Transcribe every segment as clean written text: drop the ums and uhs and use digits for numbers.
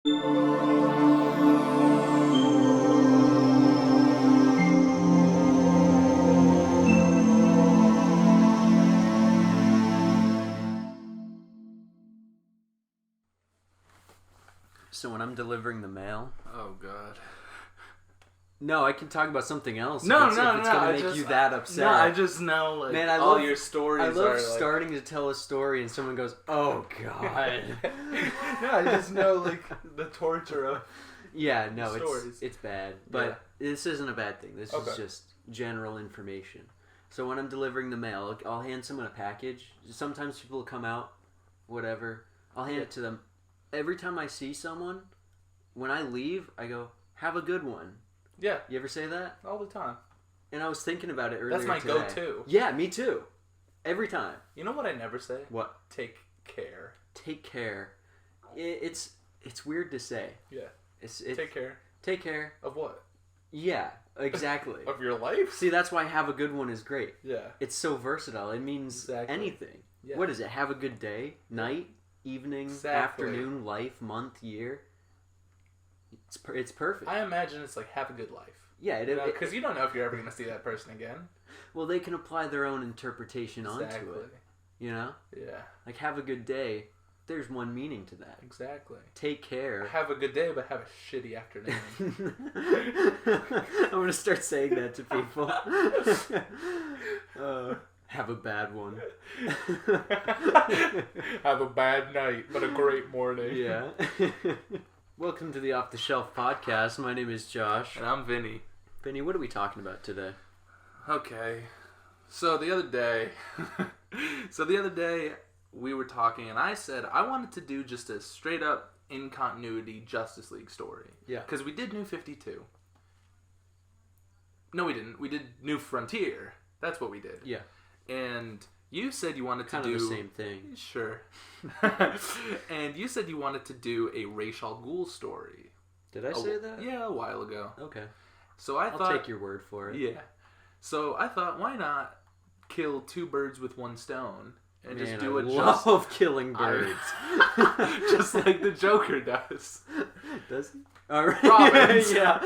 So when I'm delivering the mail... Oh, God. No, I can talk about something else. No, if it's going to make you that upset. No, I just know, like, man, all your stories I love are, starting to tell a story and someone goes, oh, God. No, I just know, like, the torture of yeah, no, stories. It's bad. But this isn't a bad thing. This is just general information. So when I'm delivering the mail, I'll hand someone a package. Sometimes people will come out, whatever. I'll hand it to them. Every time I see someone, when I leave, I go, have a good one. Yeah. You ever say that? All the time. And I was thinking about it earlier today. That's my go-to. Yeah, me too. Every time. You know what I never say? What? Take care. Take care. It's weird to say. Yeah. It's take care. Take care. Of what? Yeah, exactly. Of your life? See, that's why have a good one is great. Yeah. It's so versatile. It means anything. Yeah. What is it? Have a good day? Night? Evening? Afternoon? Life? Month? Year? It's perfect. I imagine it's like, have a good life. Yeah. Because you don't know if you're ever going to see that person again. Well, they can apply their own interpretation onto it. You know? Yeah. Like, have a good day. There's one meaning to that. Exactly. Take care. Have a good day, but have a shitty afternoon. I'm going to start saying that to people. Have a bad one. Have a bad night, but a great morning. Yeah. Welcome to the Off the Shelf podcast. My name is Josh. And I'm Vinny. Vinny, what are we talking about today? Okay. So the other day, we were talking, and I said I wanted to do just a straight up in continuity Justice League story. Yeah. Because we did New 52. No, we didn't. We did New Frontier. That's what we did. Yeah. And you said you wanted to do... Kind of the same thing. Sure. And you said you wanted to do a Ra's al Ghul story. Did I say that? Yeah, a while ago. Okay. So I'll take your word for it. Yeah. So I thought, why not kill two birds with one stone and just do I love killing birds. Just like the Joker does. Does he? Robin. Yeah.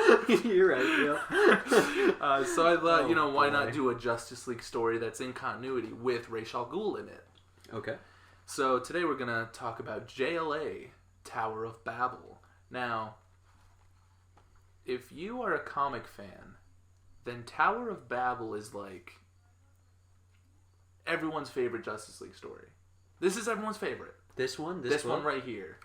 You're right. Yeah. So I thought, why not do a Justice League story that's in continuity with Ra's al Ghul in it? Okay. So today we're going to talk about JLA, Tower of Babel. Now, if you are a comic fan, then Tower of Babel is like everyone's favorite Justice League story. This is everyone's favorite. This one? This one right here.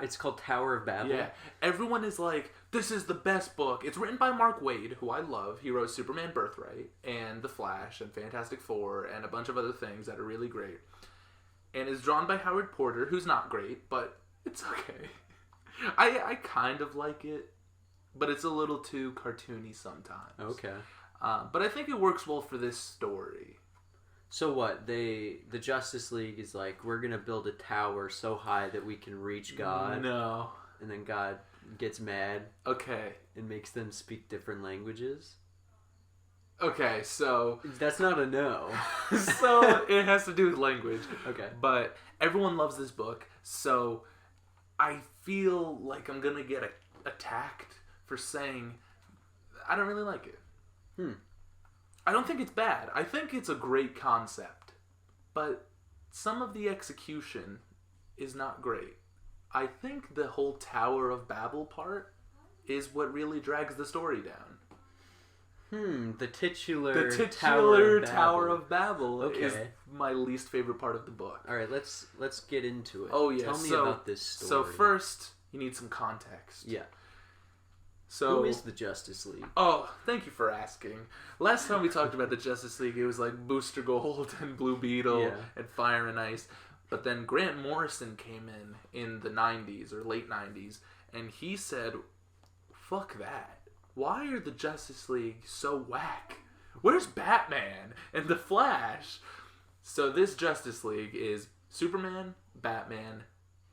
It's called Tower of Babel? Yeah. Everyone is like, this is the best book. It's written by Mark Waid, who I love. He wrote Superman Birthright and The Flash and Fantastic Four and a bunch of other things that are really great. And is drawn by Howard Porter, who's not great, but it's okay. I kind of like it, but it's a little too cartoony sometimes. Okay. But I think it works well for this story. So what? The Justice League is like, we're going to build a tower so high that we can reach God. No. And then God gets mad. Okay. And makes them speak different languages. Okay, so... That's not a no. So, it has to do with language. Okay. But everyone loves this book, so I feel like I'm going to get attacked for saying I don't really like it. I don't think it's bad. I think it's a great concept. But some of the execution is not great. I think the whole Tower of Babel part is what really drags the story down. The titular Tower of Babel is my least favorite part of the book. All right, let's get into it. Oh yeah, tell me about this story. So first, you need some context. Yeah. So who is the Justice League? Oh, thank you for asking. Last time we talked about the Justice League, it was like Booster Gold and Blue Beetle and Fire and Ice. But then Grant Morrison came in the 90s or late 90s, and he said, fuck that. Why are the Justice League so whack? Where's Batman and the Flash? So this Justice League is Superman, Batman,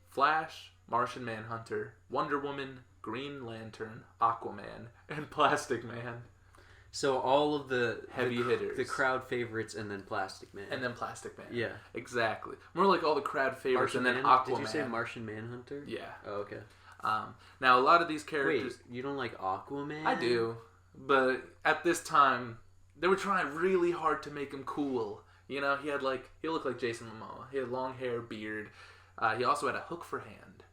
Flash, Martian Manhunter, Wonder Woman, Green Lantern, Aquaman, and Plastic Man. So all of the heavy hitters. The crowd favorites and then Plastic Man. And then Plastic Man. Yeah. Exactly. More like all the crowd favorites Martian and then Aquaman. Aquaman. Did you say Martian Manhunter? Yeah. Oh, okay. Now, a lot of these characters... Wait, you don't like Aquaman? I do. But at this time, they were trying really hard to make him cool. You know, he looked like Jason Momoa. He had long hair, beard. He also had a hook for hand.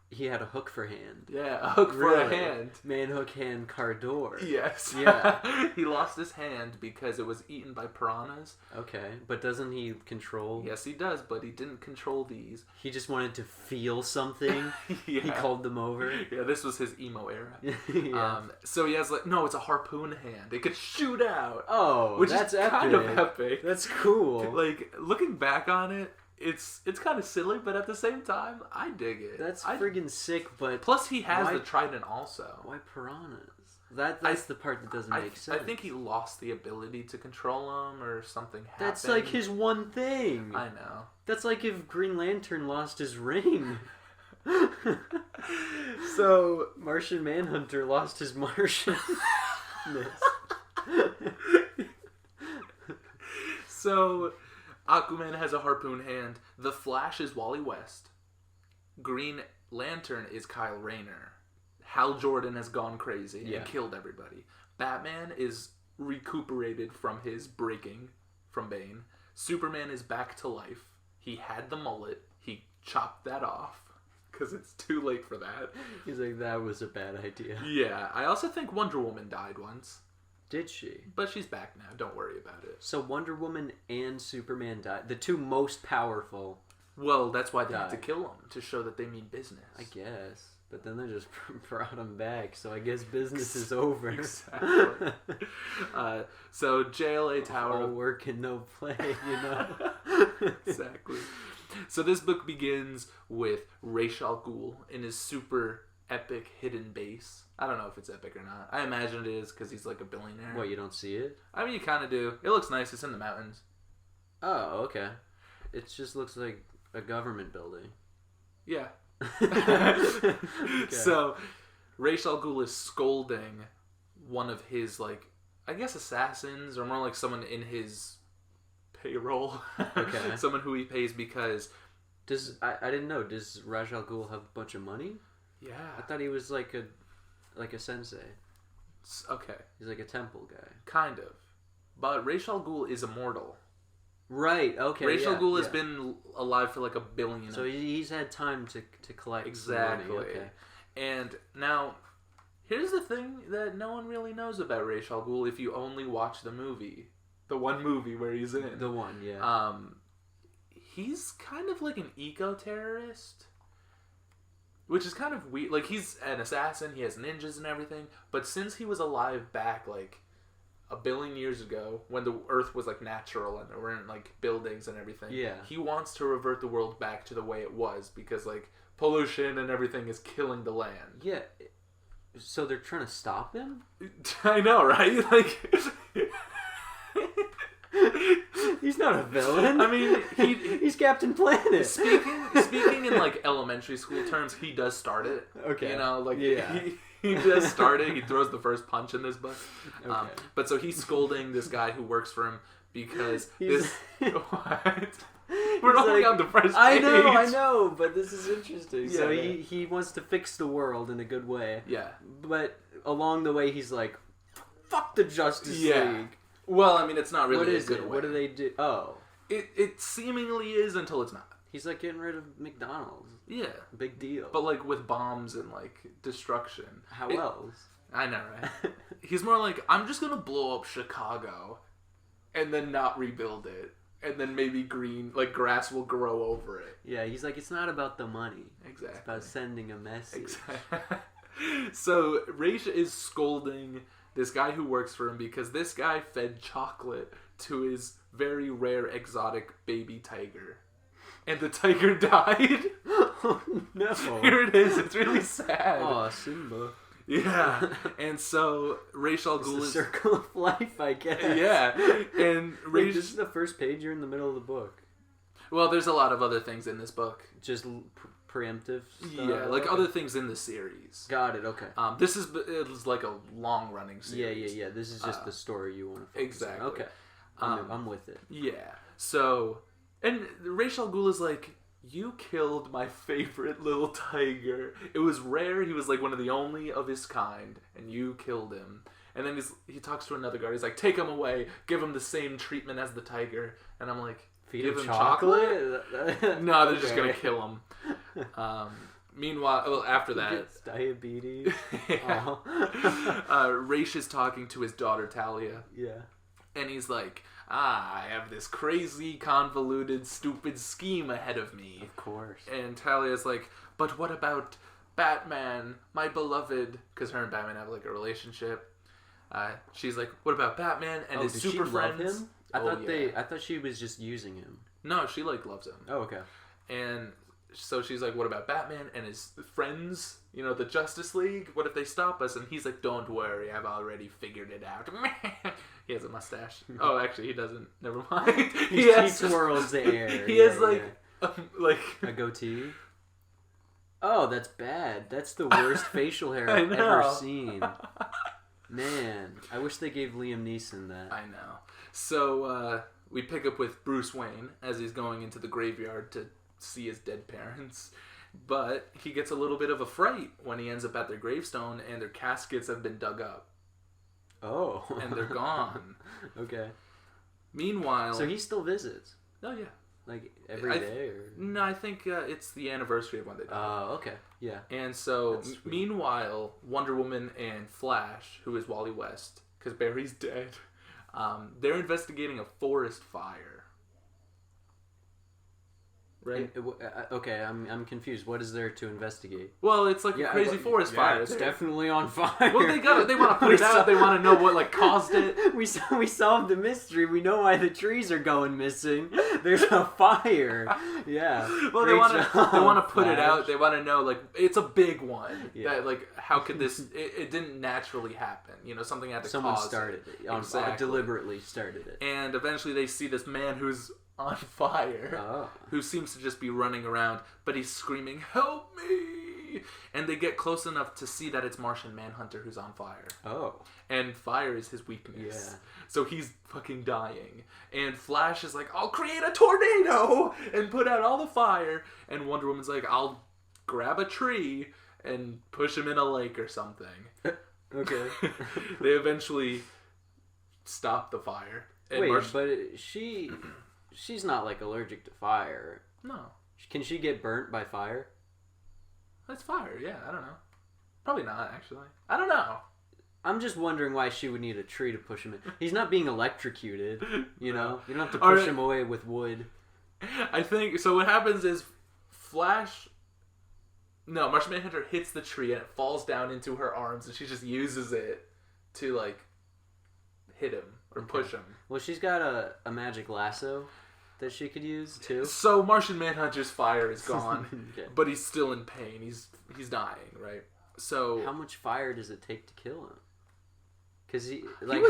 He had a hook for hand. Yeah, a hook for a hand. Man hook hand Cardor. Yes. Yeah. He lost his hand because it was eaten by piranhas. Okay, but doesn't he control? Yes, he does, but he didn't control these. He just wanted to feel something. Yeah. He called them over. Yeah, this was his emo era. Yeah. So he has no, it's a harpoon hand. It could shoot out. Oh, which that's is kind of epic. That's cool. Like, looking back on it, it's kind of silly, but at the same time, I dig it. That's friggin' sick, but... Plus, he has the trident also. Why piranhas? That's the part that doesn't make sense. I think he lost the ability to control them, or something happened. That's like his one thing. I know. That's like if Green Lantern lost his ring. So, Martian Manhunter lost his Martianness. So... Aquaman has a harpoon hand. The Flash is Wally West. Green Lantern is Kyle Rayner. Hal Jordan has gone crazy and killed everybody. Batman is recuperated from his breaking from Bane. Superman is back to life. He had the mullet. He chopped that off because it's too late for that. He's like, that was a bad idea. Yeah. I also think Wonder Woman died once. Did she? But she's back now. Don't worry about it. So Wonder Woman and Superman died. The two most powerful. Well, that's why they had to kill them, to show that they mean business. I guess. But then they just brought him back, so I guess business is over. Exactly. So JLA Tower... All work and no play, you know? Exactly. So this book begins with Ra's al Ghul in his super epic hidden base. I don't know if it's epic or not. I imagine it is because he's like a billionaire. What, you don't see it? I mean, you kind of do. It looks nice. It's in the mountains. Oh, okay. It just looks like a government building. Yeah. Okay. So, Ra's al Ghul is scolding one of his, like, I guess assassins, or more like someone in his payroll. Okay. Someone who he pays because... I didn't know. Does Ra's al Ghul have a bunch of money? Yeah. I thought he was like a sensei. Okay. He's like a temple guy. Kind of. But Ra's al Ghul is immortal. Right, okay. Ra's al Ghul has been alive for like 1 billion. So he's had time to collect exactly. Money. Okay. And now, here's the thing that no one really knows about Ra's al Ghul if you only watch the movie. The one movie where he's in. The one, yeah. He's kind of like an eco-terrorist. Which is kind of weird. Like, he's an assassin, he has ninjas and everything, but since he was alive back, like, 1 billion years ago, when the Earth was, like, natural and there weren't, like, buildings and everything, he wants to revert the world back to the way it was, because, like, pollution and everything is killing the land. Yeah. So they're trying to stop him? I know, right? Like... He's not a villain. I mean, he's Captain Planet. Speaking in like elementary school terms, he does start it. Okay. You know, like yeah. he does start it. He throws the first punch in this book. Okay. But so he's scolding this guy who works for him because what? We're only on the first page. I know, but this is interesting. Yeah, so he wants to fix the world in a good way. Yeah. But along the way, he's like, fuck the Justice League. Well, I mean, it's not really a good way. What do they do? Oh. It seemingly is until it's not. He's like getting rid of McDonald's. Yeah. Big deal. But like with bombs and like destruction. How else? I know, right? He's more like, I'm just going to blow up Chicago and then not rebuild it. And then maybe grass will grow over it. Yeah, he's like, it's not about the money. Exactly. It's about sending a message. Exactly. So Ra's is scolding this guy who works for him because this guy fed chocolate to his very rare exotic baby tiger. And the tiger died. Oh, no. Here it is. It's really sad. Oh, Simba. Yeah. And so Ra's al Ghul is... the circle of life, I guess. Yeah. And Wait, this is the first page. You're in the middle of the book. Well, there's a lot of other things in this book. Just preemptive stuff? Yeah, like other things in the series. Got it, okay. This is like a long-running series. Yeah. This is just the story you want to focus exactly. on. Okay. I'm with it. Yeah. So, and Ra's al Ghul is like, you killed my favorite little tiger. It was rare. He was like one of the only of his kind, and you killed him. And then he talks to another guard. He's like, take him away. Give him the same treatment as the tiger. And I'm like, give him chocolate? No, they're just going to kill him. Meanwhile, well, after that... It's diabetes. Raish is talking to his daughter, Talia. Yeah. And he's like, I have this crazy, convoluted, stupid scheme ahead of me. Of course. And Talia's like, but what about Batman, my beloved? Because her and Batman have like a relationship. She's like, what about Batman and his super friends? Love him? I thought she was just using him. No, she like loves him. Oh, okay. And so she's like, what about Batman and his friends? You know, the Justice League? What if they stop us? And he's like, don't worry, I've already figured it out. He has a mustache. Oh, actually, he doesn't. Never mind. He twirls the air. He has like a goatee. Oh, that's bad. That's the worst facial hair I've ever seen. Man, I wish they gave Liam Neeson that. I know. So we pick up with Bruce Wayne as he's going into the graveyard to see his dead parents. But he gets a little bit of a fright when he ends up at their gravestone and their caskets have been dug up. Oh. And they're gone. Okay. Meanwhile... So he still visits? Oh, yeah. Like every day? Or? No, I think it's the anniversary of when they died. Oh, okay. Yeah. And so, meanwhile, Wonder Woman and Flash, who is Wally West, because Barry's dead, they're investigating a forest fire. Right? Okay, I'm confused. What is there to investigate? Well, it's like a crazy forest fire. It's definitely on fire. Well, they want to put it out. They want to know what caused it. We solved the mystery. We know why the trees are going missing. There's a fire. Yeah. Well, they want to put it out. They want to know it's a big one. Yeah. That how could this? It didn't naturally happen. You know, something had to Someone cause started it. Deliberately started it. And eventually, they see this man who's on fire, who seems to just be running around, but he's screaming, help me! And they get close enough to see that it's Martian Manhunter who's on fire. Oh. And fire is his weakness. Yeah. So he's fucking dying. And Flash is like, I'll create a tornado and put out all the fire. And Wonder Woman's like, I'll grab a tree and push him in a lake or something. Okay. They eventually stop the fire. And wait, but she's not allergic to fire. No. Can she get burnt by fire? That's fire, yeah. I don't know. Probably not, actually. I don't know. I'm just wondering why she would need a tree to push him in. He's not being electrocuted, you know? You don't have to push him away with wood. I think, so what happens is Martian Manhunter hits the tree and it falls down into her arms and she just uses it to, hit him or push him. Well, she's got a magic lasso that she could use too. So Martian Manhunter's fire is gone, okay. But he's still in pain. He's dying, right? So how much fire does it take to kill him? Because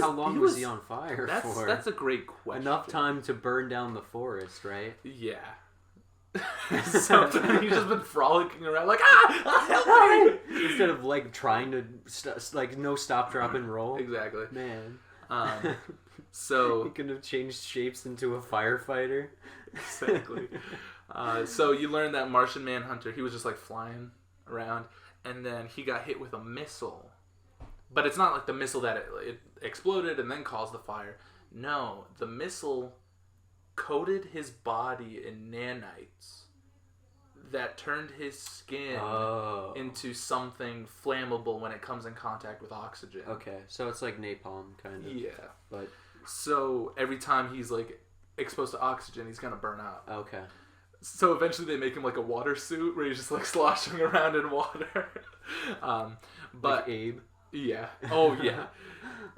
how long was he on fire for? That's a great question. Enough time to burn down the forest, right? Yeah. Sometimes he's just been frolicking around help me! Instead of trying to no stop, drop, and roll. Exactly. Man. So he could have changed shapes into a firefighter. Exactly. So you learn that Martian Manhunter, he was just flying around, and then he got hit with a missile. But it's not the missile that it exploded and then caused the fire. No, the missile coated his body in nanites that turned his skin into something flammable when it comes in contact with oxygen. Okay, so it's like napalm, kind of. Yeah. But so every time he's exposed to oxygen, he's gonna burn up. Okay. So eventually they make him a water suit where he's just sloshing around in water. But Abe. Yeah. Oh yeah.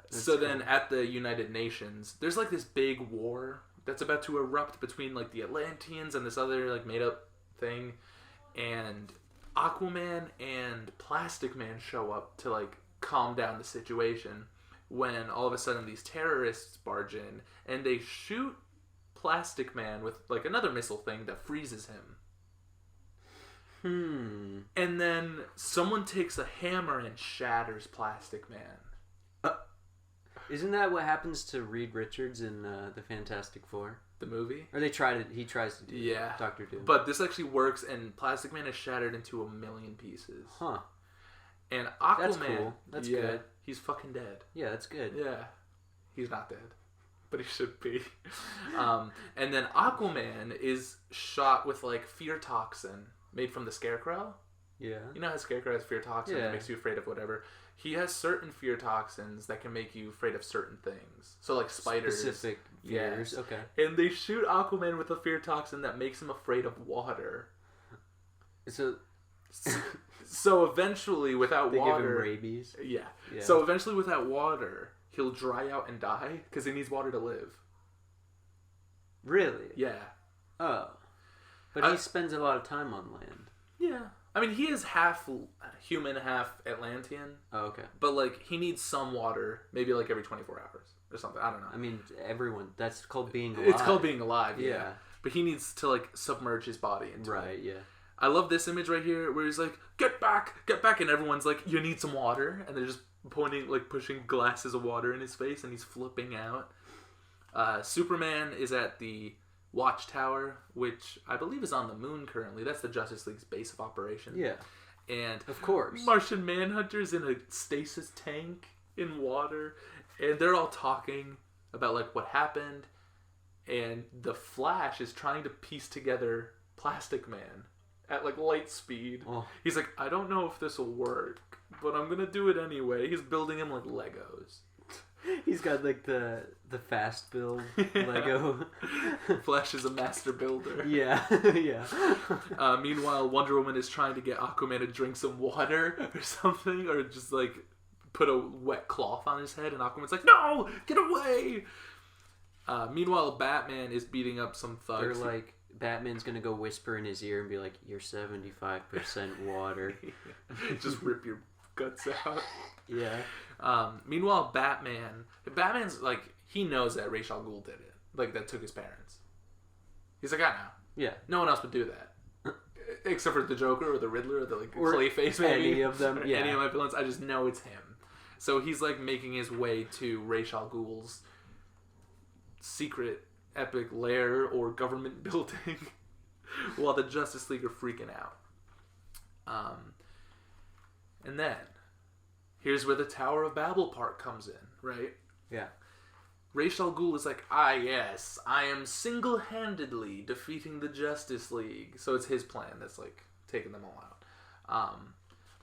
So then at the United Nations, there's this big war that's about to erupt between the Atlanteans and this other made up thing, and Aquaman and Plastic Man show up to calm down the situation, when all of a sudden these terrorists barge in and they shoot Plastic Man with another missile thing that freezes him. And then someone takes a hammer and shatters Plastic Man. Isn't that what happens to Reed Richards in the Fantastic Four? The movie? Or he tries to do Doctor Doom. But this actually works, and Plastic Man is shattered into 1,000,000 pieces. Huh. And Aquaman... That's cool. That's good. He's fucking dead. Yeah, that's good. Yeah. He's not dead. But he should be. And then Aquaman is shot with, like, fear toxin made from the Scarecrow. Yeah. You know how Scarecrow has fear toxin that makes you afraid of whatever? He has certain fear toxins that can make you afraid of certain things. So, like spiders. Specific fears. Yes. Okay. And they shoot Aquaman with a fear toxin that makes him afraid of water. So eventually, without water... They give him rabies? Yeah. So eventually, without water, he'll dry out and die because he needs water to live. Really? Yeah. Oh. But he spends a lot of time on land. Yeah. I mean, he is half human, half Atlantean. Oh, okay. But, like, he needs some water, maybe, like, every 24 hours or something. I don't know. I mean, that's called being alive. It's called being alive, yeah. But he needs to, like, submerge his body into it. Right, yeah. I love this image right here where he's like, get back, and everyone's like, you need some water, and they're just pushing glasses of water in his face, and he's flipping out. Superman is at the Watchtower, which I believe is on the moon currently. That's the Justice League's base of operation. Yeah. And of course, Martian Manhunter's in a stasis tank in water, and they're all talking about like what happened, and the Flash is trying to piece together Plastic Man at like light speed. Oh. He's like, I don't know if this will work, but I'm gonna do it anyway. He's building him like Legos. He's got like the fast build Lego. Flash is a master builder. Yeah, yeah. Meanwhile, Wonder Woman is trying to get Aquaman to drink some water or something, or just like put a wet cloth on his head, and Aquaman's like, "No, get away!" Meanwhile, Batman is beating up some thugs. They're like, Batman's gonna go whisper in his ear and be like, "You're 75% water." Just rip your guts out. Yeah. Meanwhile, Batman's like, he knows that Ra's al Ghul did it. Like, that took his parents. He's like, I know. Yeah. No one else would do that. Except for the Joker or the Riddler or the like Clayface, maybe. Any of them, yeah. Any of my villains. I just know it's him. So he's like making his way to Ra's al Ghul's secret epic lair or government building while the Justice League are freaking out. And then here's where the Tower of Babel part comes in, right? Yeah. Ra's al Ghul is like, yes, I am single-handedly defeating the Justice League. So it's his plan that's like taking them all out.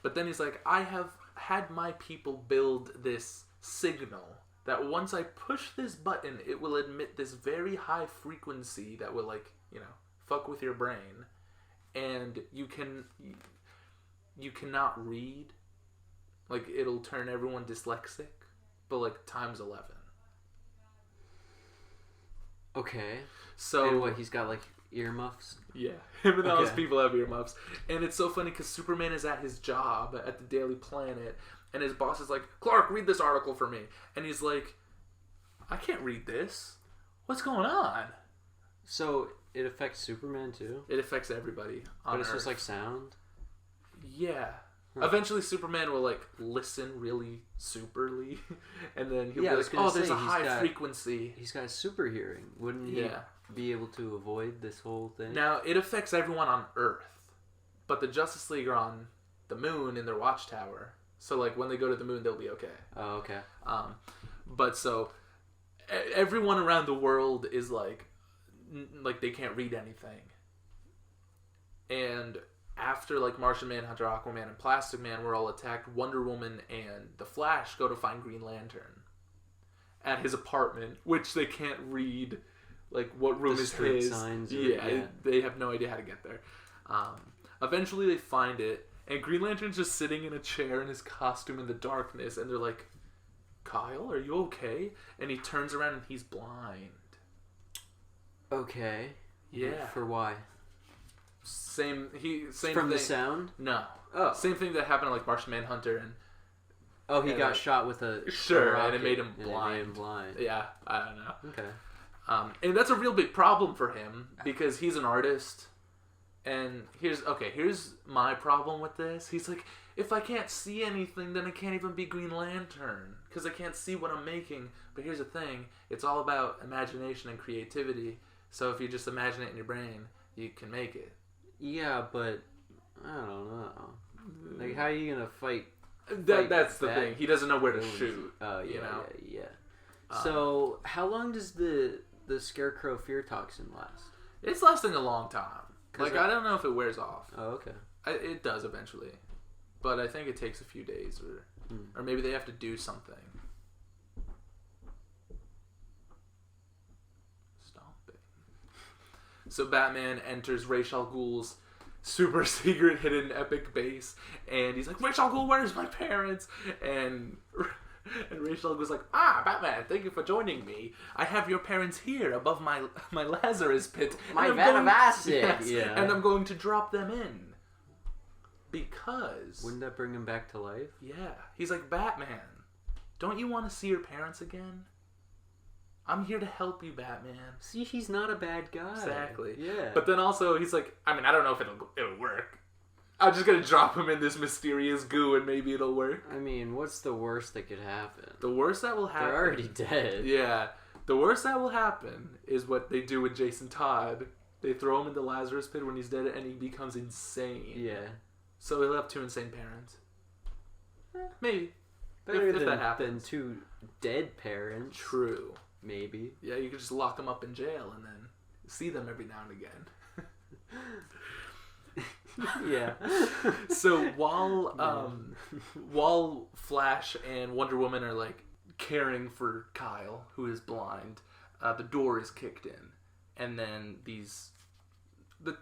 But then he's like, I have had my people build this signal that once I push this button, it will emit this very high frequency that will like, fuck with your brain. And you cannot read. Like, it'll turn everyone dyslexic, but like times 11. Okay. So and what, he's got like earmuffs? Yeah. Him and all his people have earmuffs. And it's so funny because Superman is at his job at the Daily Planet, and his boss is like, Clark, read this article for me. And he's like, I can't read this. What's going on? So it affects Superman too? It affects everybody on But it's Earth. just like sound? Yeah. Eventually Superman will like listen really superly, and then he'll be like, oh, there's a high frequency. He's got super hearing. Wouldn't he be able to avoid this whole thing? Now, it affects everyone on Earth, but the Justice League are on the moon in their watchtower. So like when they go to the moon, they'll be okay. Oh, okay. But so everyone around the world is like they can't read anything. And after like Martian Manhunter, Aquaman, and Plastic Man were all attacked, Wonder Woman and the Flash go to find Green Lantern at his apartment, which they can't read like what room is his. Signs they have no idea how to get there. Eventually they find it, and Green Lantern's just sitting in a chair in his costume in the darkness, and they're like, Kyle, are you okay? And he turns around and he's blind. Okay. Yeah. For why? Same from thing. The sound? No. Oh. Same thing that happened to like Martian Manhunter and. Oh, he got shot with a. Sure, and it made him blind. Yeah, I don't know. Okay. And that's a real big problem for him because he's an artist. And here's my problem with this. He's like, if I can't see anything, then I can't even be Green Lantern because I can't see what I'm making. But here's the thing: it's all about imagination and creativity. So if you just imagine it in your brain, you can make it. Yeah, but I don't know. Like, how are you gonna fight? That's the thing. He doesn't know where to shoot. Oh yeah, you know? yeah. So how long does the Scarecrow fear toxin last? It's lasting a long time. Like, I don't know if it wears off. Oh, okay. It does eventually, but I think it takes a few days, or maybe they have to do something. Stop it. So Batman enters Ra's al Ghul's super secret hidden epic base, and he's like, Ra's al Ghul, where's my parents? And Ra's al Ghul's like, Batman, thank you for joining me. I have your parents here above my Lazarus pit. My vat of acid. Yes, yeah. And I'm going to drop them in. Because... Wouldn't that bring him back to life? Yeah. He's like, Batman, don't you want to see your parents again? I'm here to help you, Batman. See, he's not a bad guy. Exactly. Yeah. But then also, he's like, I mean, I don't know if it'll work. I'm just going to drop him in this mysterious goo and maybe it'll work. I mean, what's the worst that could happen? The worst that will happen... They're already dead. Yeah. The worst that will happen is what they do with Jason Todd. They throw him in the Lazarus pit when he's dead and he becomes insane. Yeah. So he'll have 2 insane parents. Maybe. Better if that happens. than 2 dead parents. True. Maybe. Yeah, you could just lock them up in jail and then see them every now and again. Yeah. So while Flash and Wonder Woman are like caring for Kyle, who is blind, the door is kicked in, and then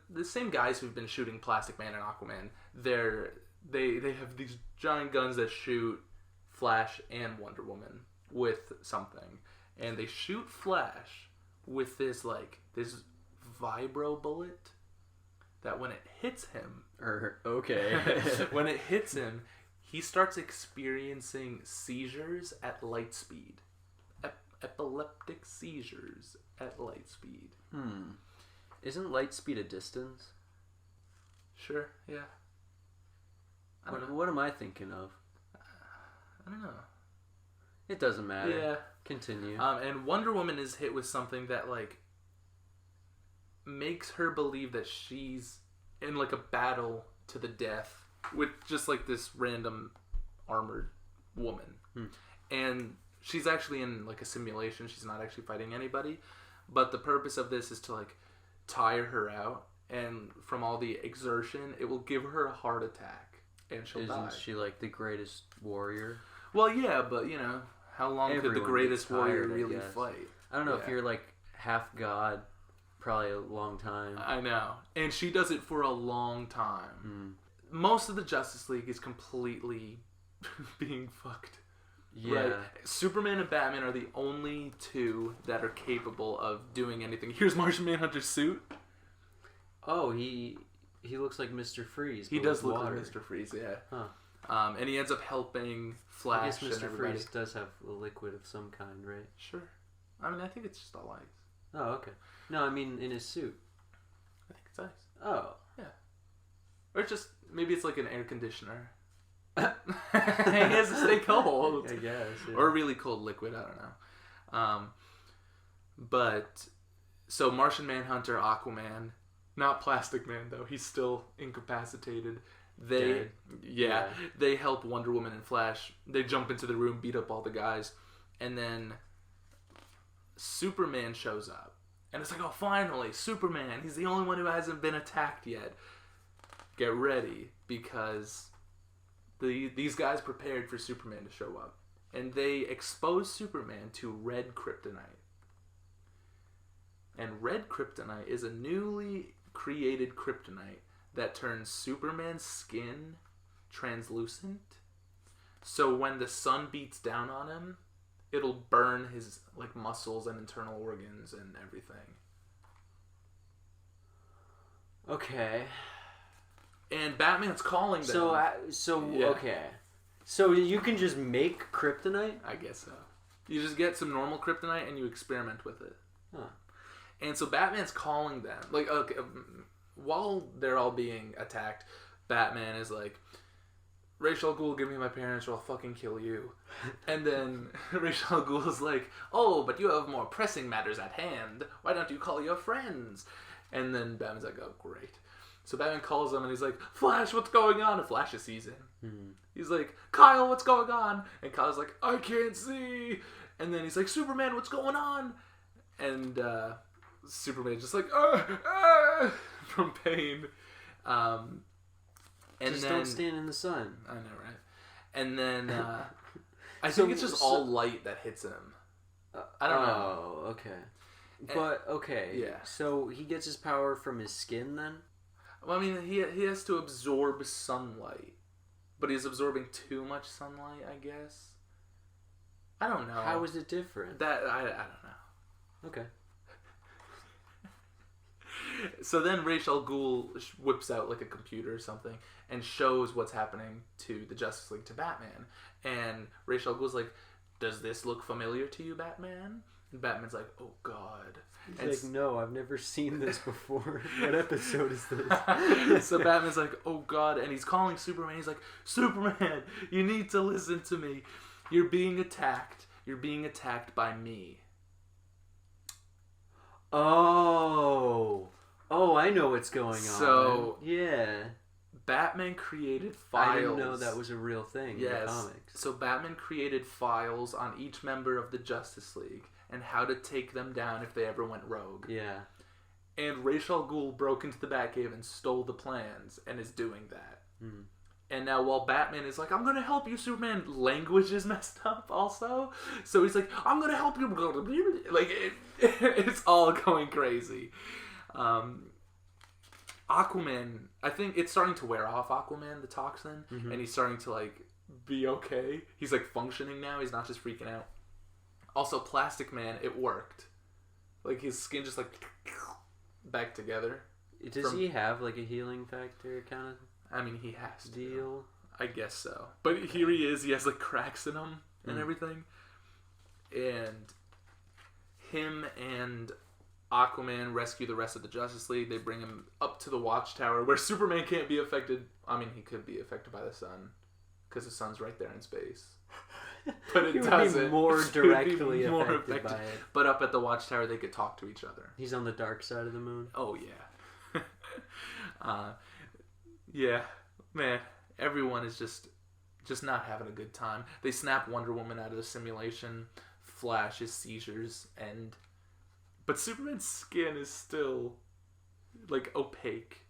the same guys who've been shooting Plastic Man and Aquaman, they have these giant guns that shoot Flash and Wonder Woman with something, and they shoot Flash with this vibro bullet that when it hits him, okay, when it hits him, he starts experiencing seizures at light speed, epileptic seizures at light speed. Isn't light speed a distance? Sure, yeah. What am I thinking of? I don't know. It doesn't matter. Yeah. Continue. And Wonder Woman is hit with something that makes her believe that she's in a battle to the death with just this random armored woman. And she's actually in a simulation. She's not actually fighting anybody. But the purpose of this is to tire her out, and from all the exertion, it will give her a heart attack, and she'll die. Isn't she the greatest warrior? Well, yeah, but how long could the greatest warrior really fight? I don't know if you're half god, probably a long time. I know, and she does it for a long time. Most of the Justice League is completely being fucked. Yeah. Right? Superman and Batman are the only 2 that are capable of doing anything. Here's Martian Manhunter's suit. Oh, he looks like Mr. Freeze. He does look like Mr. Freeze, yeah. Huh. And he ends up helping Flash. I guess Mr. and everybody. Freeze does have a liquid of some kind, right? Sure. I mean, I think it's just all ice. Oh, okay. No, I mean in his suit. I think it's ice. Oh. Yeah. Or just, maybe it's an air conditioner. He has to stay cold. I guess. Yeah. Or really cold liquid, I don't know. But, so Martian Manhunter, Aquaman, not Plastic Man though, he's still incapacitated. They help Wonder Woman and Flash. They jump into the room, beat up all the guys, and then Superman shows up. And it's oh, finally, Superman. He's the only one who hasn't been attacked yet. Get ready, because these guys prepared for Superman to show up. And they expose Superman to red kryptonite. And red kryptonite is a newly created kryptonite that turns Superman's skin translucent. So when the sun beats down on him, it'll burn his muscles and internal organs and everything. Okay. And Batman's calling them. Okay. So you can just make kryptonite? I guess so. You just get some normal kryptonite and you experiment with it. Huh. And so Batman's calling them. While they're all being attacked, Batman is Ra's al Ghul, give me my parents or I'll fucking kill you. And then Ra's al Ghul's like, oh, but you have more pressing matters at hand. Why don't you call your friends? And then Batman's like, oh, great. So Batman calls him and he's like, Flash, what's going on? And Flash sees him. He's like, Kyle, what's going on? And Kyle's like, I can't see. And then he's like, Superman, what's going on? And Superman's just like, from pain. And just then, don't stand in the sun. I know, right? And then I think it's just all light that hits him. I don't know. Oh, okay. But okay, yeah. So he gets his power from his skin then? Well, I mean, he has to absorb sunlight, but he's absorbing too much sunlight, I guess. I don't know. How is it different? That I don't know. Okay. So then Ra's al Ghul whips out like a computer or something and shows what's happening to the Justice League to Batman. And Ra's al Ghul's like, does this look familiar to you, Batman? And Batman's like, oh god. He's like, no, I've never seen this before. What episode is this? So Batman's like, oh god. And he's calling Superman. He's like, Superman, you need to listen to me. You're being attacked. You're being attacked by me. Oh, I know what's going on. So, yeah. Batman created files. I didn't know that was a real thing in the comics. So Batman created files on each member of the Justice League and how to take them down if they ever went rogue. Yeah. And Ra's al Ghul broke into the Batcave and stole the plans and is doing that. And now while Batman is like, I'm going to help you, Superman, language is messed up also. So he's like, I'm going to help you. Like, it's all going crazy. Aquaman, I think it's starting to wear off Aquaman, the toxin, and he's starting to, like, be okay. He's, like, functioning now. He's not just freaking out. Also, Plastic Man, it worked. Like, his skin just, like, back together. Does he have, like, a healing factor kind of? I mean, he has to. Deal? I guess so. But here he is. He has, like, cracks in him and everything. And him and Aquaman rescue the rest of the Justice League. They bring him up to the Watchtower where Superman can't be affected. I mean, he could be affected by the sun because the sun's right there in space. But it doesn't. Be more directly affected by it. But up at the Watchtower, they could talk to each other. He's on the dark side of the moon. Oh, yeah. Yeah, man, everyone is just not having a good time. They snap Wonder Woman out of the simulation, Flash his seizures, but Superman's skin is still, like, opaque.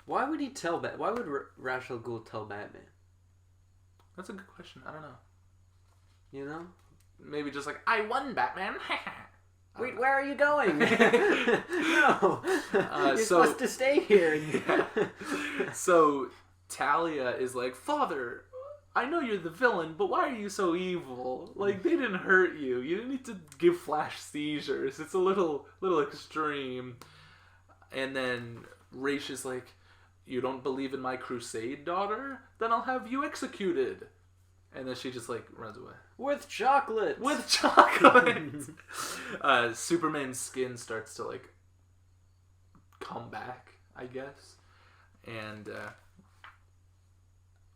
Why would he tell Why would Ra's al Ghul tell Batman? That's a good question. I don't know. You know? Maybe just like, I won, Batman. Wait, where are you going? No. You're supposed to stay here. Yeah. So Talia is like, Father, I know you're the villain, but why are you so evil? Like, they didn't hurt you. You didn't need to give Flash seizures. It's a little extreme. And then Ra's is like, you don't believe in my crusade, daughter? Then I'll have you executed. And then she just, like, runs away. With chocolate! With chocolate! Superman's skin starts to, like, come back, I guess. And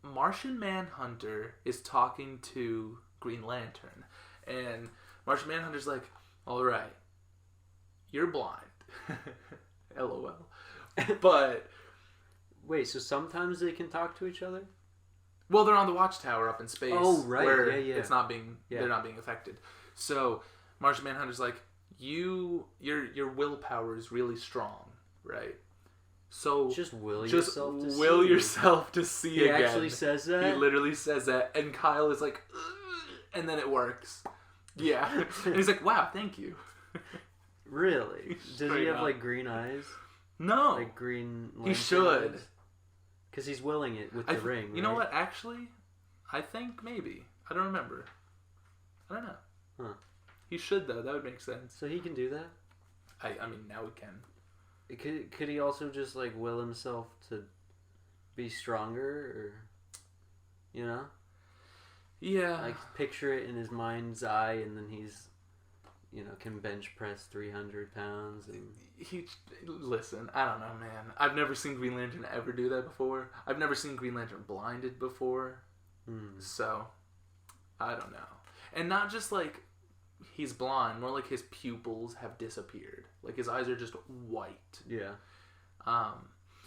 Martian Manhunter is talking to Green Lantern. And Martian Manhunter's like, alright, you're blind. LOL. But... Wait, so sometimes they can talk to each other? Well, they're on the Watchtower up in space. Oh, right. Where yeah. it's not being, they're not being affected. So, Martian Manhunter's like, your willpower is really strong, right? So just will yourself to see he again. He actually says that? He literally says that, and Kyle is like, ugh, and then it works. Yeah. And he's like, wow, thank you. Really? Does he have, like, green eyes? No. Like green He should. Eyes? Because he's willing it with the ring. You know what? Actually, I think maybe. I don't remember. I don't know. Huh. He should, though. That would make sense. So he can do that? I mean, now he can. Could he also just, like, will himself to be stronger? Or, you know? Yeah. Like, picture it in his mind's eye, and then he's, can bench press 300 pounds. And... Listen, I don't know, man. I've never seen Green Lantern ever do that before. I've never seen Green Lantern blinded before. So, I don't know. And not just like he's blind, more like his pupils have disappeared. Like his eyes are just white. Yeah.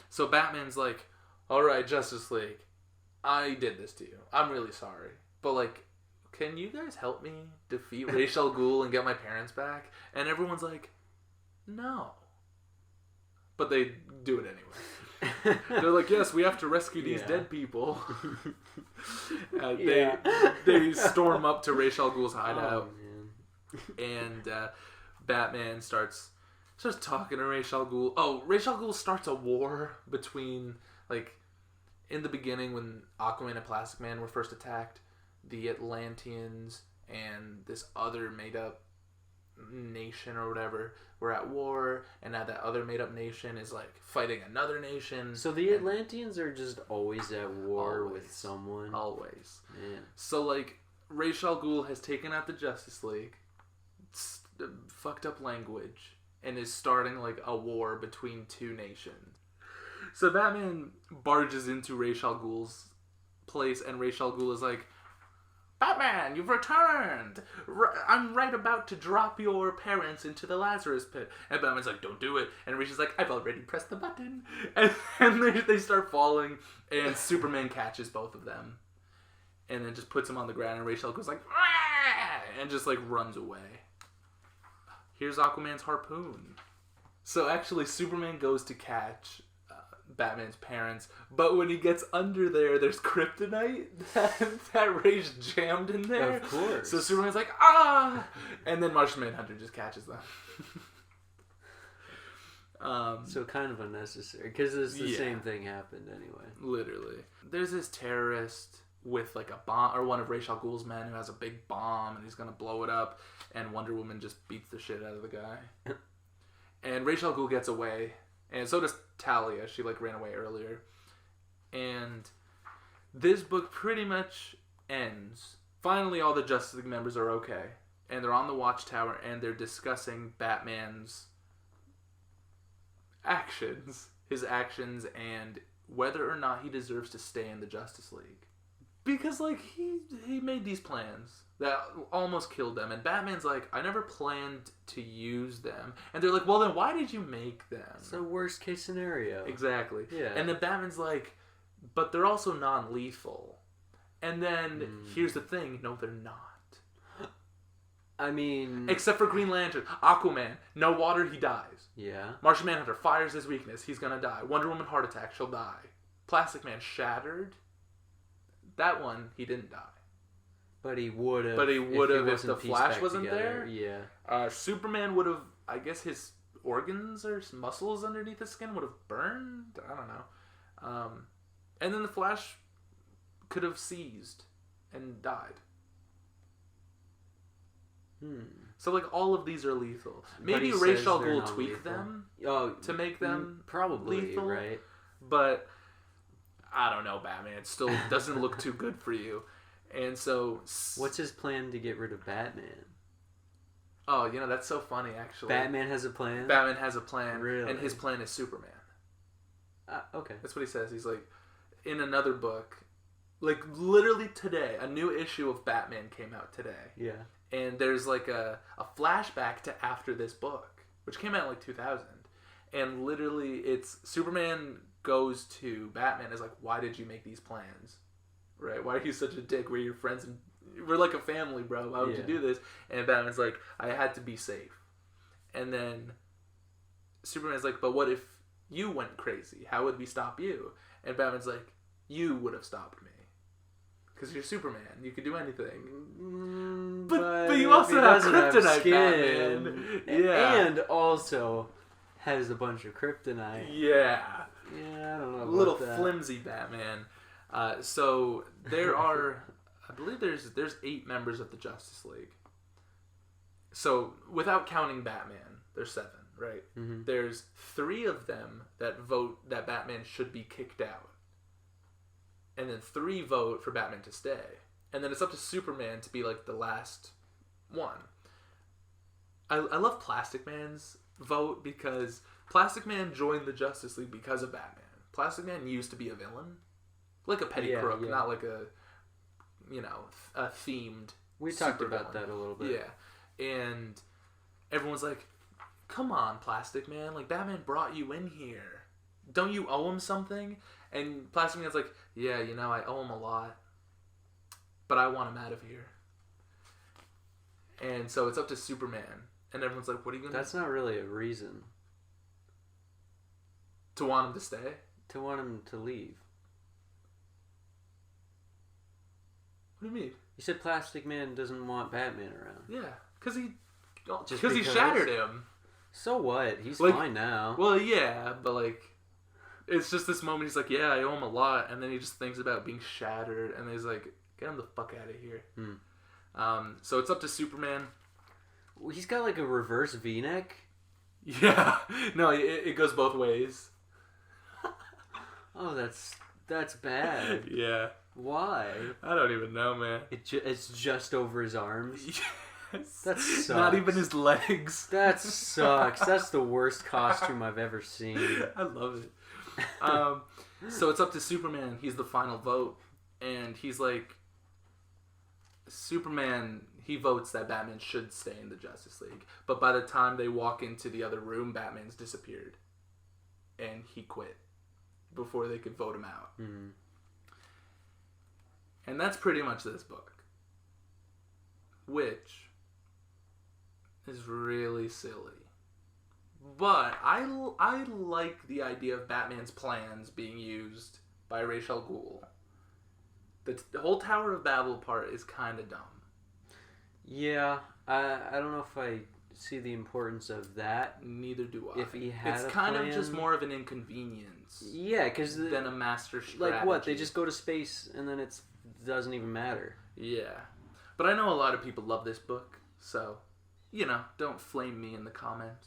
So Batman's like, all right, Justice League, I did this to you. I'm really sorry. But like, can you guys help me defeat Ra's al Ghul and get my parents back? And everyone's like, no. But they do it anyway. They're like, yes, we have to rescue these dead people. They storm up to Ra's al Ghul's hideout. And Batman starts talking to Ra's al Ghul. Oh, Ra's al Ghul starts a war between, like, in the beginning when Aquaman and Plastic Man were first attacked, the Atlanteans and this other made-up nation or whatever were at war, and now that other made-up nation is, like, fighting another nation. So the Atlanteans are just always at war with someone? Always. Man. So, like, Ra's al Ghul has taken out the Justice League, fucked up language, and is starting, like, a war between two nations. So Batman barges into Ra's al Ghul's place, and Ra's al Ghul is like, Batman, you've returned! I'm right about to drop your parents into the Lazarus pit. And Batman's like, don't do it. And Ra's is like, I've already pressed the button. And they start falling, and Superman catches both of them. And then just puts them on the ground, and Ra's al Ghul's like, Aah! And just, like, runs away. Here's Aquaman's harpoon. So actually, Superman goes to catch Batman's parents, but when he gets under there, there's kryptonite that Ra's jammed in there. Of course. So Superman's like, ah! And then Martian Manhunter just catches them. So kind of unnecessary, because the same thing happened anyway. Literally. There's this terrorist with like a bomb, or one of Ra's al Ghul's men who has a big bomb, and he's gonna blow it up, and Wonder Woman just beats the shit out of the guy. And Ra's al Ghul gets away, and so does Talia. She like ran away earlier. And this book pretty much ends. Finally, all the Justice League members are okay, and they're on the Watchtower, and they're discussing Batman's his actions, and whether or not he deserves to stay in the Justice League. Because, like, he made these plans that almost killed them. And Batman's like, I never planned to use them. And they're like, well, then why did you make them? It's the worst case scenario. Exactly. Yeah. And then Batman's like, but they're also non-lethal. And then, here's the thing. No, they're not. I mean... Except for Green Lantern. Aquaman. No water, he dies. Yeah. Martian Manhunter fires his weakness. He's gonna die. Wonder Woman heart attack. She'll die. Plastic Man shattered. That one, he didn't die. But he would have. If the Flash wasn't together. there. Yeah. Superman would have. I guess his organs or muscles underneath his skin would have burned. I don't know. And then the Flash could have seized and died. So like all of these are lethal. Maybe Ra's al Ghul tweaked them to make them probably lethal, right. But I don't know, Batman. It still doesn't look too good for you. And so... What's his plan to get rid of Batman? Oh, that's so funny, actually. Batman has a plan? Batman has a plan. Really? And his plan is Superman. Okay. That's what he says. He's like, in another book, like literally today, a new issue of Batman came out today. Yeah. And there's like a flashback to after this book, which came out in like 2000. And literally it's Superman goes to Batman is like, why did you make these plans? Right? Why are you such a dick? We're your friends and we're like a family, bro. Why would you do this? And Batman's like, I had to be safe. And then Superman's like, but what if you went crazy? How would we stop you? And Batman's like, you would have stopped me. Because you're Superman. You could do anything. But you also have kryptonite, Batman. Yeah. And also has a bunch of kryptonite. Yeah. Yeah, I don't know about little that. Flimsy Batman. So there are, I believe there's 8 members of the Justice League. So without counting Batman, there's 7, right? Mm-hmm. There's 3 of them that vote that Batman should be kicked out. And then 3 vote for Batman to stay. And then it's up to Superman to be like the last one. I love Plastic Man's vote because Plastic Man joined the Justice League because of Batman. Plastic Man used to be a villain, like a petty crook, not like a themed. We talked about that a little bit. Yeah, and everyone's like, "Come on, Plastic Man! Like Batman brought you in here. Don't you owe him something?" And Plastic Man's like, "Yeah, I owe him a lot, but I want him out of here." And so it's up to Superman, and everyone's like, "What are you gonna?" That's not really a reason to want him to stay. To want him to leave. What do you mean? You said Plastic Man doesn't want Batman around. Yeah, because he shattered him. So what? He's fine now. Well, yeah, but it's just this moment. He's like, "Yeah, I owe him a lot," and then he just thinks about being shattered, and he's like, "Get him the fuck out of here." So it's up to Superman. He's got like a reverse V-neck. Yeah, no, it goes both ways. Oh, that's bad. Yeah. Why? I don't even know, man. It's just over his arms. Yes. That sucks. Not even his legs. That sucks. That's the worst costume I've ever seen. I love it. So it's up to Superman. He's the final vote, and he's like, Superman. He votes that Batman should stay in the Justice League, but by the time they walk into the other room, Batman's disappeared, and he quit before they could vote him out. Mm-hmm. And that's pretty much this book, which is really silly. But I like the idea of Batman's plans being used by Ra's al Ghul. The whole Tower of Babel part is kind of dumb. Yeah, I don't know if I see the importance of that. Neither do I. If he had it's a kind plan, of just more of an inconvenience. Yeah, because than a master strategy. Like what? They just go to space and then it doesn't even matter. Yeah, but I know a lot of people love this book, so don't flame me in the comments.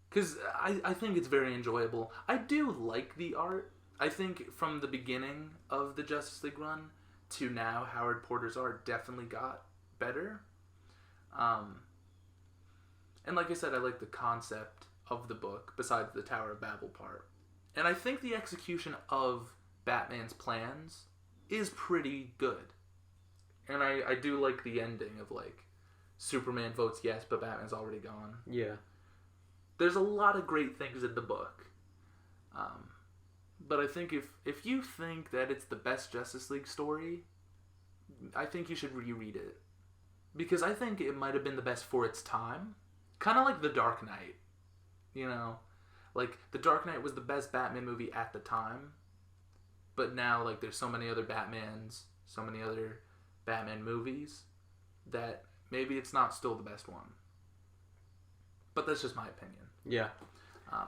Because I think it's very enjoyable. I do like the art. I think from the beginning of the Justice League run to now, Howard Porter's art definitely got better. And like I said, I like the concept of the book, besides the Tower of Babel part. And I think the execution of Batman's plans is pretty good. And I do like the ending of, Superman votes yes, but Batman's already gone. Yeah. There's a lot of great things in the book. But I think if you think that it's the best Justice League story, I think you should reread it. Because I think it might have been the best for its time. Kind of like The Dark Knight. The Dark Knight was the best Batman movie at the time. But now, there's so many other Batmans, so many other Batman movies, that maybe it's not still the best one. But that's just my opinion. Yeah.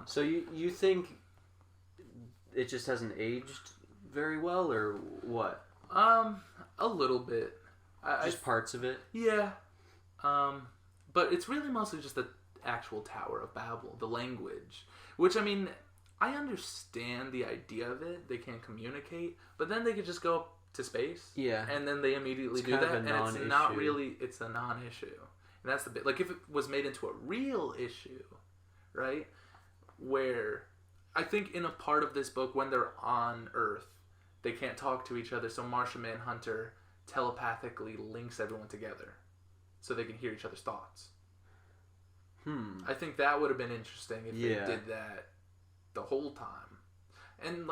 So you think it just hasn't aged very well, or what? A little bit. Just parts of it? Yeah. But it's really mostly just the actual Tower of Babel, the language. Which, I understand the idea of it. They can't communicate, but then they could just go up to space. Yeah. And then they immediately do that, and it's not really, it's a non-issue. And that's the bit. If it was made into a real issue, right? Where I think in a part of this book, when they're on Earth, they can't talk to each other, so Martian Manhunter telepathically links everyone together so they can hear each other's thoughts. I think that would have been interesting if they did that the whole time. And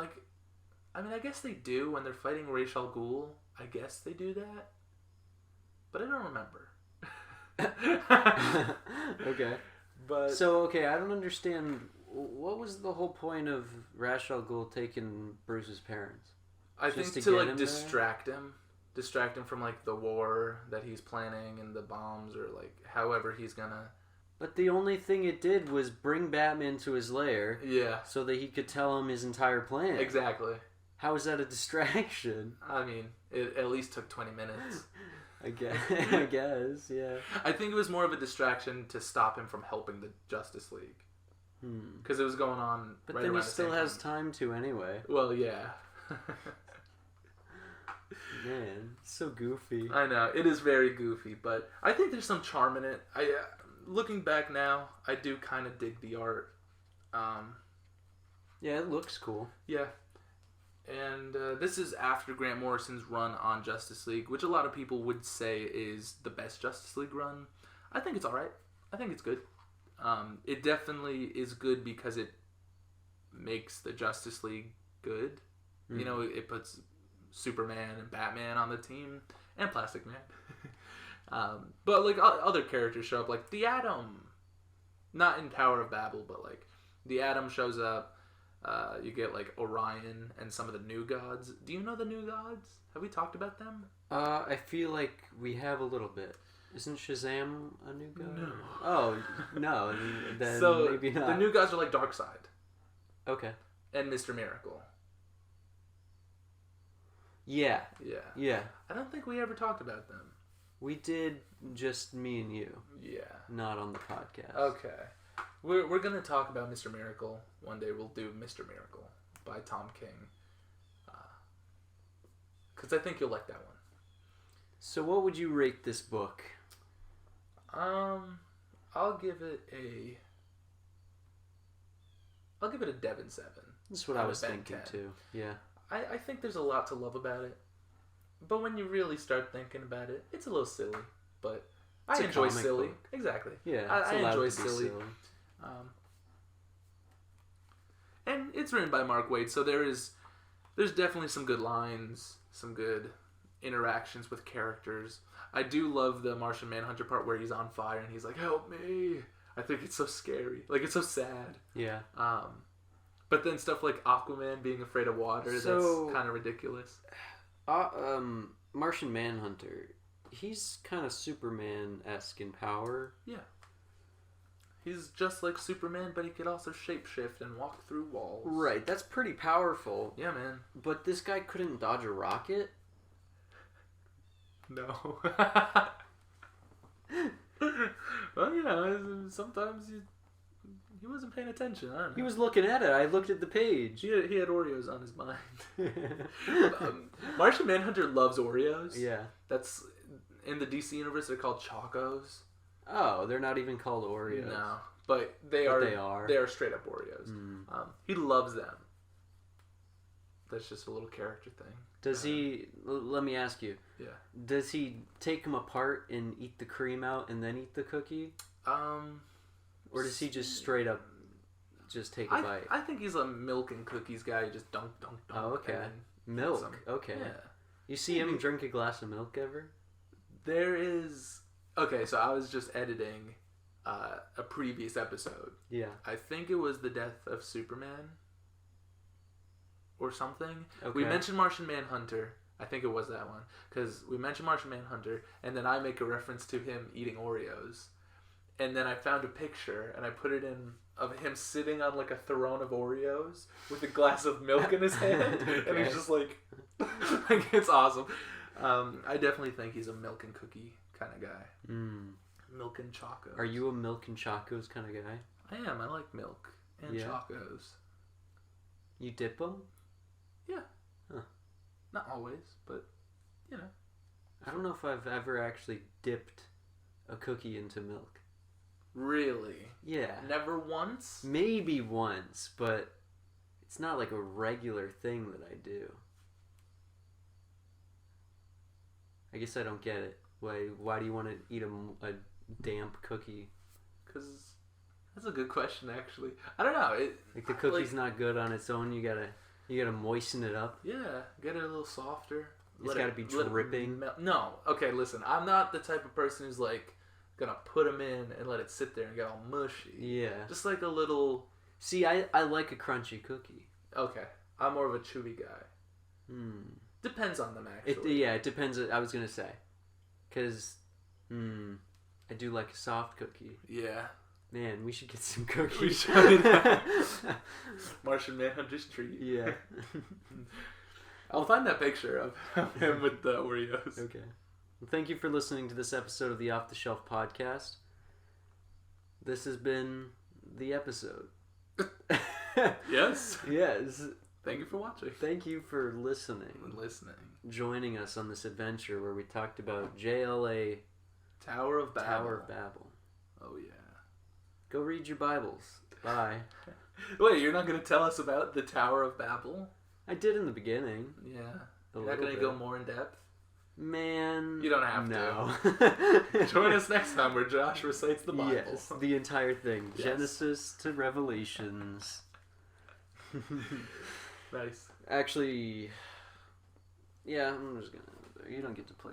I guess they do when they're fighting Ra's al Ghul. I guess they do that, but I don't remember. Okay. But I don't understand. What was the whole point of Ra's al Ghul taking Bruce's parents? I think to distract him from the war that he's planning and the bombs, or however he's gonna. But the only thing it did was bring Batman to his lair. Yeah. So that he could tell him his entire plan. Exactly. How is that a distraction? It at least took 20 minutes. I guess, yeah. I think it was more of a distraction to stop him from helping the Justice League. Because it was going on but right then he still has time to anyway. Well, yeah. Man, it's so goofy. I know. It is very goofy, but I think there's some charm in it. looking back now, I do kind of dig the art. Yeah, it looks cool. Yeah. And this is after Grant Morrison's run on Justice League, which a lot of people would say is the best Justice League run. I think it's alright. I think it's good. It definitely is good because it makes the Justice League good. Mm-hmm. You know, it puts Superman and Batman on the team, and Plastic Man. But, like, other characters show up, like the Atom. Not in Tower of Babel, but, like, the Atom shows up. You get, like, Orion and some of the New Gods. Do you know the New Gods? Have we talked about them? I feel like we have a little bit. Isn't Shazam a New God? No. Oh, no. Then so, maybe not. The New Gods are like Darkseid. Okay. And Mr. Miracle. Yeah. Yeah. Yeah. I don't think we ever talked about them. We did, just me and you. Yeah. Not on the podcast. Okay. We're going to talk about Mr. Miracle. One day we'll do Mr. Miracle by Tom King. Because I think you'll like that one. So what would you rate this book? I'll give it a Devon 7. That's what I was thinking 10. Too. Yeah. I think there's a lot to love about it. But when you really start thinking about it, it's a little silly. But I enjoy silly. Book. Exactly. Yeah. I enjoy silly. And it's written by Mark Waid, so there's definitely some good lines, some good interactions with characters. I do love the Martian Manhunter part where he's on fire and he's like, "Help me!" I think it's so scary. Like, it's so sad. Yeah. But then stuff like Aquaman being afraid of water, that's kind of ridiculous. Martian Manhunter, he's kind of Superman-esque in power. Yeah. He's just like Superman, but he could also shapeshift and walk through walls. Right, that's pretty powerful. Yeah, man. But this guy couldn't dodge a rocket? No. Well, you know, sometimes he wasn't paying attention. I don't know. He was looking at it. I looked at the page. He had Oreos on his mind. Martian Manhunter loves Oreos. Yeah. That's in the DC universe. They're called Chocos. Oh, they're not even called Oreos. No, but they are. They are straight up Oreos. He loves them. That's just a little character thing. Does he? Let me ask you. Yeah. Does he take them apart and eat the cream out and then eat the cookie? Or does he just straight up just take a bite? I think he's a milk and cookies guy. He just dunk. Oh, okay. Milk. Okay. Yeah. You see him drink a glass of milk ever? There is. Okay, so I was just editing a previous episode. Yeah. I think it was the death of Superman or something. Okay. We mentioned Martian Manhunter. I think it was that one. Because we mentioned Martian Manhunter, and then I make a reference to him eating Oreos. And then I found a picture, and I put it in of him sitting on like a throne of Oreos with a glass of milk in his hand. Okay. And he's just like it's awesome. I definitely think he's a milk and cookie kind of guy. Milk and Chocos. Are you a milk and Chocos kind of guy? I am. I like milk and Chocos. You dip them? Yeah. Huh. Not always, but, you know. I don't know if I've ever actually dipped a cookie into milk. Really? Yeah. Never once? Maybe once, but it's not like a regular thing that I do. I guess I don't get it. Why do you want to eat a damp cookie? Because that's a good question, actually. I don't know. Like the cookie's not good on its own. You gotta moisten it up. Yeah, get it a little softer. It's gotta be dripping. No, okay, listen. I'm not the type of person who's like gonna put them in and let it sit there and get all mushy. Yeah. Just like a little. See, I like a crunchy cookie. Okay, I'm more of a chewy guy. Depends on them, actually. It depends. I was gonna say, because I do like a soft cookie. Yeah. Man, we should get some cookies. We should. Martian Manhunter's treat. Yeah. I'll find that picture of him with the Oreos. Okay. Well, thank you for listening to this episode of the Off the Shelf podcast. This has been the episode. Yes. Yes. Thank you for watching. Thank you for listening. Joining us on this adventure where we talked about JLA Tower of Babel. Oh, yeah. Go read your Bibles. Bye. Wait, you're not going to tell us about the Tower of Babel? I did in the beginning. Yeah. You're not going to go more in depth? Man. You don't have to. Join us next time where Josh recites the Bible. Yes, the entire thing. Yes. Genesis to Revelations. Nice. Actually, yeah, I'm just gonna... You don't get to play.